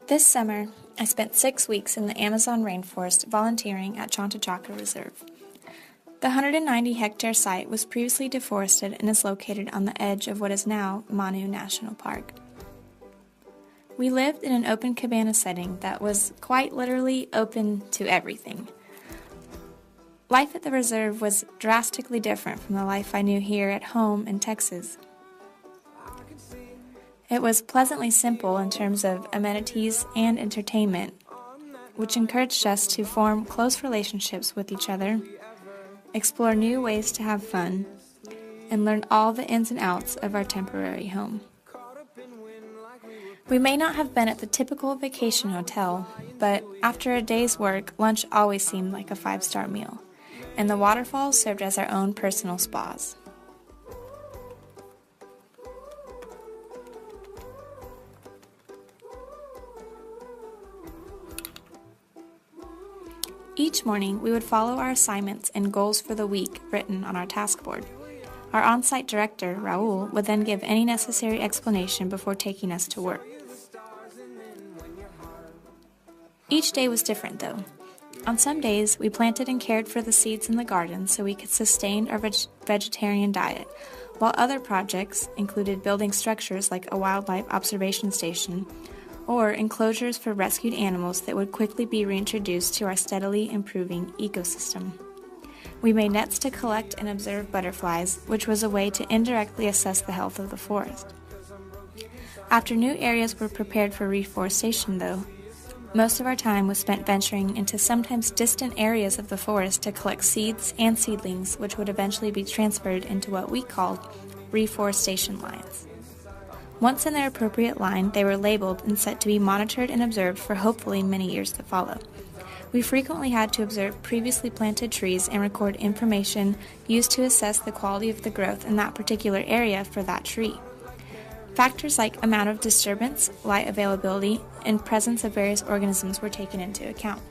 This summer, I spent 6 weeks in the Amazon rainforest volunteering at Chontachaka Reserve. The 190-hectare site was previously deforested and is located on the edge of what is now Manu National Park. We lived in an open cabana setting that was quite literally open to everything. Life at the reserve was drastically different from the life I knew here at home in Texas. It was pleasantly simple in terms of amenities and entertainment, which encouraged us to form close relationships with each other, explore new ways to have fun, and learn all the ins and outs of our temporary home. We may not have been at the typical vacation hotel, but after a day's work, lunch always seemed like a 5-star meal, and the waterfalls served as our own personal spas. Each morning, we would follow our assignments and goals for the week written on our task board. Our on-site director, Raul, would then give any necessary explanation before taking us to work. Each day was different, though. On some days, we planted and cared for the seeds in the garden so we could sustain our vegetarian diet, while other projects included building structures like a wildlife observation station, or enclosures for rescued animals that would quickly be reintroduced to our steadily improving ecosystem. We made nets to collect and observe butterflies, which was a way to indirectly assess the health of the forest. After new areas were prepared for reforestation, though, most of our time was spent venturing into sometimes distant areas of the forest to collect seeds and seedlings, which would eventually be transferred into what we called reforestation lines. Once in their appropriate line, they were labeled and set to be monitored and observed for hopefully many years to follow. We frequently had to observe previously planted trees and record information used to assess the quality of the growth in that particular area for that tree. Factors like amount of disturbance, light availability, and presence of various organisms were taken into account.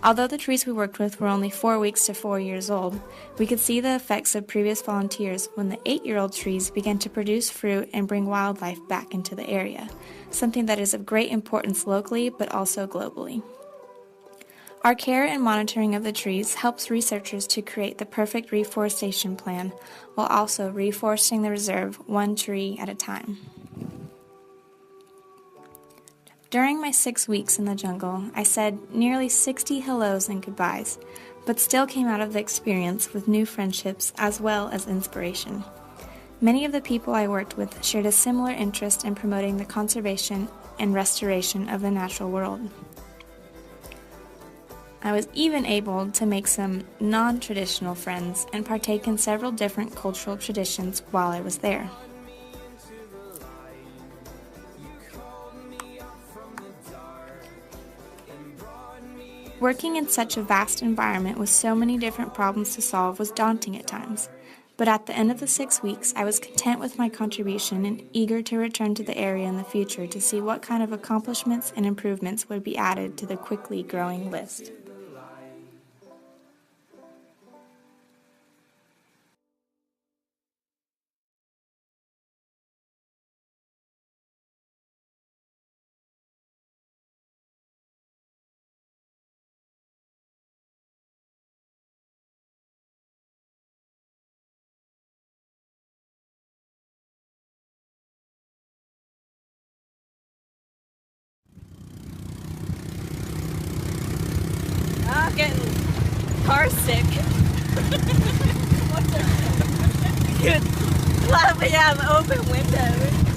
Although the trees we worked with were only 4 weeks to 4 years old, we could see the effects of previous volunteers when the 8-year-old trees began to produce fruit and bring wildlife back into the area, something that is of great importance locally but also globally. Our care and monitoring of the trees helps researchers to create the perfect reforestation plan while also reforesting the reserve one tree at a time. During my 6 weeks in the jungle, I said nearly 60 hellos and goodbyes, but still came out of the experience with new friendships as well as inspiration. Many of the people I worked with shared a similar interest in promoting the conservation and restoration of the natural world. I was even able to make some non-traditional friends and partake in several different cultural traditions while I was there. Working in such a vast environment with so many different problems to solve was daunting at times, but at the end of the 6 weeks, I was content with my contribution and eager to return to the area in the future to see what kind of accomplishments and improvements would be added to the quickly growing list. I'm getting car sick. Good. Glad we have open windows.